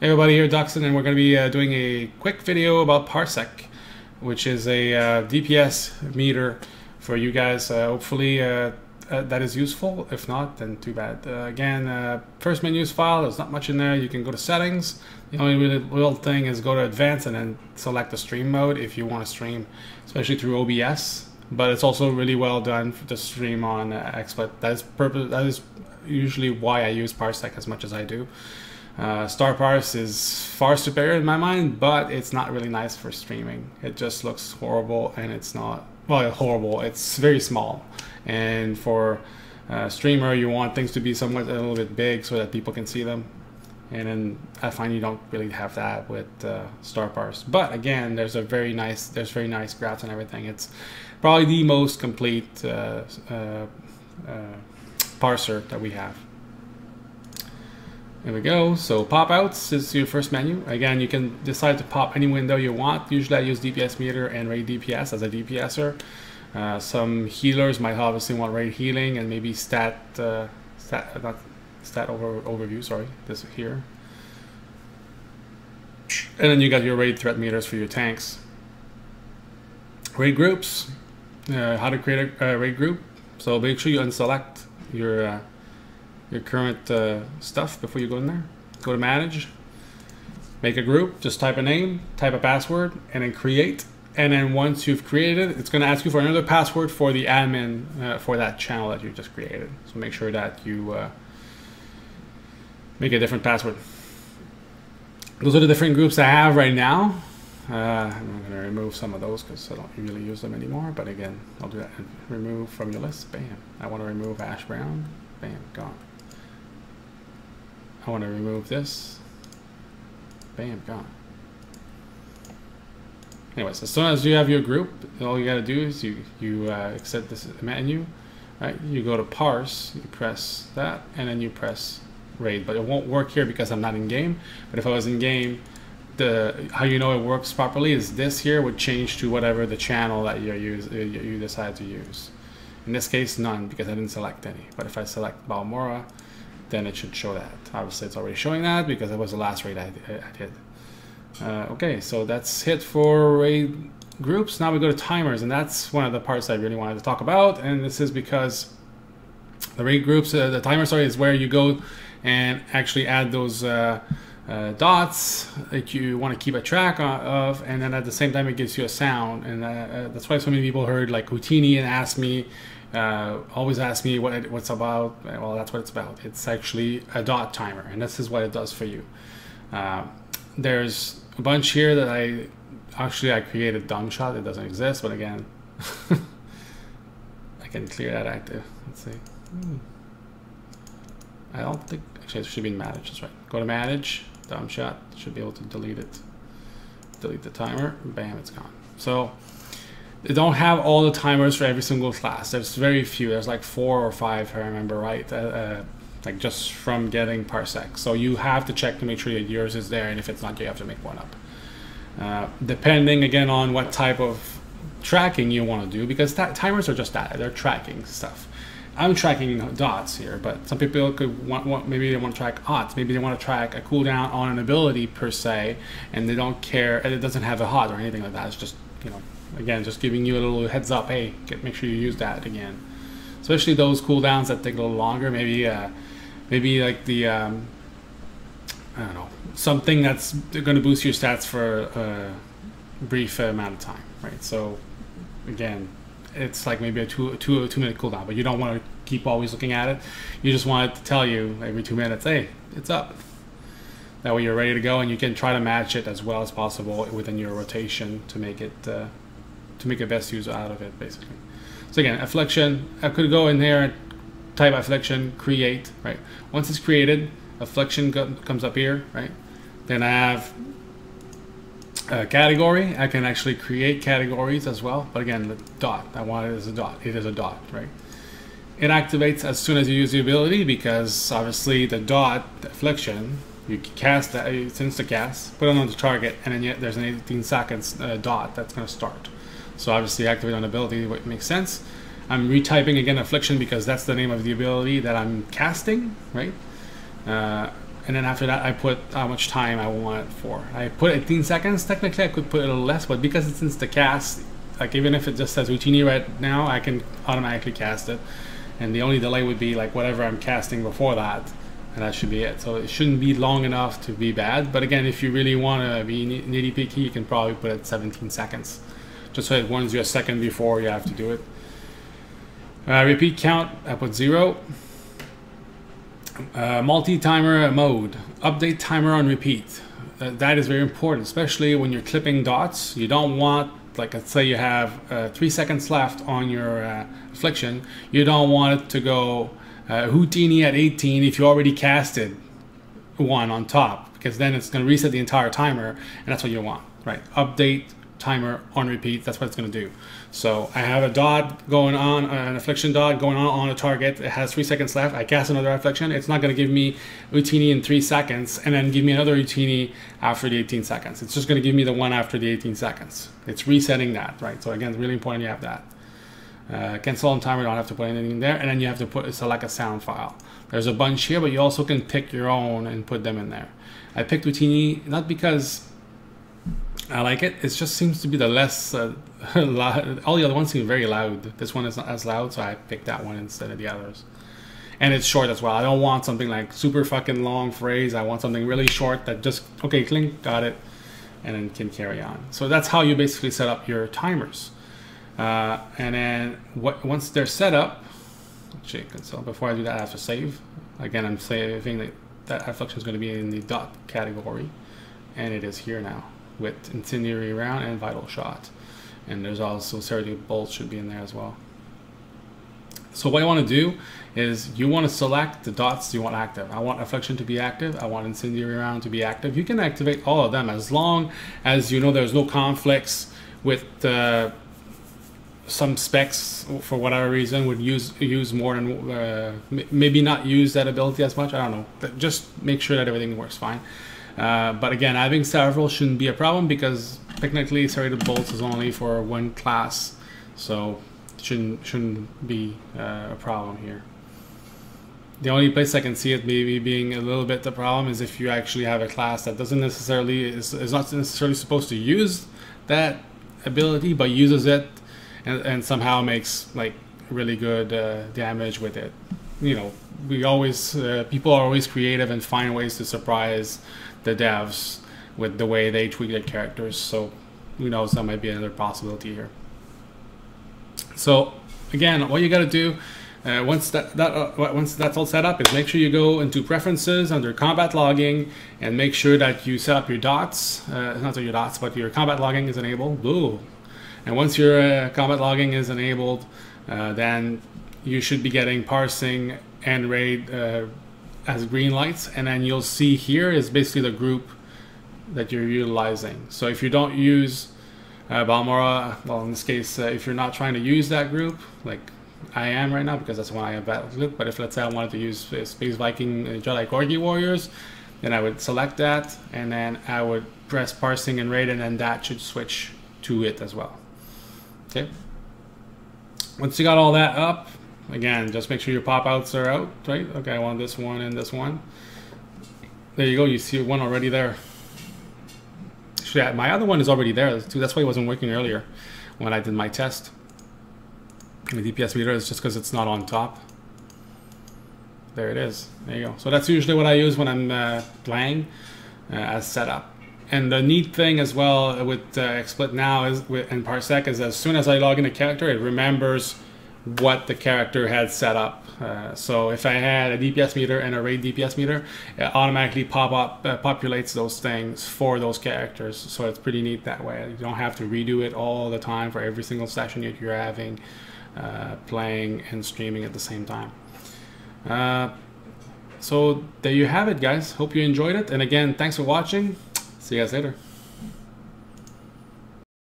Hey everybody, here DXUN, and we're going to be doing a quick video about PARSEC, which is a DPS meter for you guys. Hopefully that is useful. If not, then too bad. Again, first menus file, there's not much in there. You can go to settings. The only real thing is go to advanced and then select the stream mode if you want to stream, especially through OBS. But it's also really well done to stream on XSplit. That is usually why I use PARSEC as much as I do. SWTOR parse is far superior in my mind, but it's not really nice for streaming. It just looks horrible, and it's not, well, horrible, it's very small. And for a streamer, you want things to be somewhat a little bit big so that people can see them. And then I find you don't really have that with SWTOR parse. But again, there's very nice graphs and everything. It's probably the most complete parser that we have. There we go. So pop outs is your first menu. Again, you can decide to pop any window you want. Usually I use DPS meter and raid DPS as a DPSer. Some healers might obviously want raid healing and maybe overview, sorry, this here. And then you got your raid threat meters for your tanks. Raid groups, how to create a raid group. So make sure you unselect your current stuff before you go in there. Go to manage, make a group, just type a name, type a password, and then create. And then once you've created, it's going to ask you for another password for the admin for that channel that you just created. So make sure that you make a different password. Those are the different groups I have right now. I'm going to remove some of those because I don't really use them anymore. But again, I'll do that. Remove from your list. Bam. I want to remove Ash Brown. Bam. Gone. I want to remove this. Bam, gone. Anyways, as soon as you have your group, all you got to do is you exit this menu, right? You go to parse, you press that, and then you press raid. But it won't work here because I'm not in game. But if I was in game, how you know it works properly is this here would change to whatever the channel that you decide to use. In this case, none, because I didn't select any. But if I select Balmora, then it should show that. Obviously, it's already showing that because it was the last raid I did. Okay, so that's it for raid groups. Now we go to timers, and that's one of the parts I really wanted to talk about. And this is because the raid groups, the timer, sorry, is where you go and actually add those dots that you want to keep a track of, and then at the same time it gives you a sound. And that's why so many people heard like Houdini and always ask me what's about. Well, that's what it's about. It's actually a dot timer, and this is what it does for you. There's a bunch here that I created dumb shot. It doesn't exist, but again, I can clear that active. Let's see. I don't think actually it should be in manage. That's right. Go to manage. Dumb shot. Should be able to delete it. Delete the timer. Bam, it's gone. So they don't have all the timers for every single class. There's very few. There's like 4 or 5, if I remember right, like just from getting PARSEC. So you have to check to make sure that yours is there, and if it's not, you have to make one up. Depending again on what type of tracking you want to do, because timers are just that. They're tracking stuff. I'm tracking dots here, but some people could maybe they want to track odds. Maybe they want to track a cooldown on an ability per se, and they don't care. And it doesn't have a HUD or anything like that. It's just, you know, again, just giving you a little heads up. Hey, make sure you use that again. Especially those cooldowns that take a little longer. Maybe like the I don't know, something that's going to boost your stats for a brief amount of time, right? So again, it's like maybe a two minute cooldown, but you don't want to keep always looking at it. You just want it to tell you every 2 minutes, hey, it's up. That way you're ready to go, and you can try to match it as well as possible within your rotation to make it to make the best use out of it, basically. So again, affliction, I could go in here and type affliction, create, right? Once it's created, affliction comes up here, right? Then I have a category. I can actually create categories as well, but again, the dot, I want it as a dot. It is a dot, right? It activates as soon as you use the ability, because obviously the dot, the affliction, you cast that, it's insta cast, put it on the target, and then there's an 18 seconds dot that's going to start. So obviously activate on ability, what makes sense. I'm retyping again affliction because that's the name of the ability that I'm casting, right? And and then after that I put how much time I want it for. I put 18 seconds. Technically I could put a little less, but because it's InstaCast, like even if it just says Houdini right now, I can automatically cast it, and the only delay would be like whatever I'm casting before that, and that should be it. So it shouldn't be long enough to be bad, but again, if you really want to be nitty-picky, you can probably put it 17 seconds, just so it warns you a second before you have to do it. Repeat count, I put 0. Multi-timer mode, update timer on repeat. That is very important, especially when you're clipping dots. You don't want, like let's say you have 3 seconds left on your affliction, you don't want it to go Houdini at 18 if you already casted 1 on top, because then it's going to reset the entire timer, and that's what you want, right? Update timer on repeat, that's what it's going to do. So I have a dot going on, an affliction dot going on a target. It has 3 seconds left. I cast another affliction. It's not going to give me Houdini in 3 seconds and then give me another Houdini after the 18 seconds. It's just going to give me the one after the 18 seconds. It's resetting that, right? So again, it's really important you have that. Cancel on timer, don't have to put anything there, and then you have to select a sound file. There's a bunch here, but you also can pick your own and put them in there. I picked Houdini not because I like it, it just seems to be the less loud. All the other ones seem very loud. This one is not as loud, so I picked that one instead of the others. And it's short as well. I don't want something like super fucking long phrase. I want something really short that just, okay, clink, got it, and then can carry on. So that's how you basically set up your timers. And then once they're set up, so before I do that, I have to save. Again, I'm saving that affliction is going to be in the dot category, and it is here now with incendiary round and vital shot. And there's also serrated bolts should be in there as well. So what I want to do is you want to select the dots you want active. I want affliction to be active. I want incendiary round to be active. You can activate all of them as long as you know there's no conflicts with some specs for whatever reason would use more than maybe not use that ability as much. I don't know. But just make sure that everything works fine. But again, having several shouldn't be a problem because technically serrated bolts is only for one class, so it shouldn't be a problem here. The only place I can see it maybe being a little bit the problem is if you actually have a class that doesn't necessarily is not necessarily supposed to use that ability, but uses it and somehow makes like really good damage with it. You know, we always people are always creative and find ways to surprise the devs with the way they tweak their characters, so who knows, that might be another possibility here. So again, what you got to do once that's all set up is make sure you go into preferences under combat logging and make sure that you set up your dots, not your dots, but your combat logging is enabled. Ooh. And once your combat logging is enabled, then you should be getting parsing and raid as green lights, and then you'll see here is basically the group that you're utilizing. So if you don't use Balmora, well in this case, if you're not trying to use that group, like I am right now because that's the one I have battled with, but if let's say I wanted to use Space Viking Jedi Corgi Warriors, then I would select that, and then I would press parsing and raid, and then that should switch to it as well. Okay. Once you got all that up, again, just make sure your pop-outs are out, right? Okay, I want this one and this one. There you go, you see one already there. Actually, my other one is already there too. That's why it wasn't working earlier when I did my test. The DPS meter is just because it's not on top. There it is. There you go. So that's usually what I use when I'm playing as setup. And the neat thing as well with XSplit now is and PARSEC is as soon as I log in a character, it remembers what the character had set up. So if I had a DPS meter and a raid DPS meter, it automatically populates those things for those characters. So it's pretty neat that way. You don't have to redo it all the time for every single session that you're having, playing and streaming at the same time. So there you have it, guys. Hope you enjoyed it. And again, thanks for watching. See you guys later.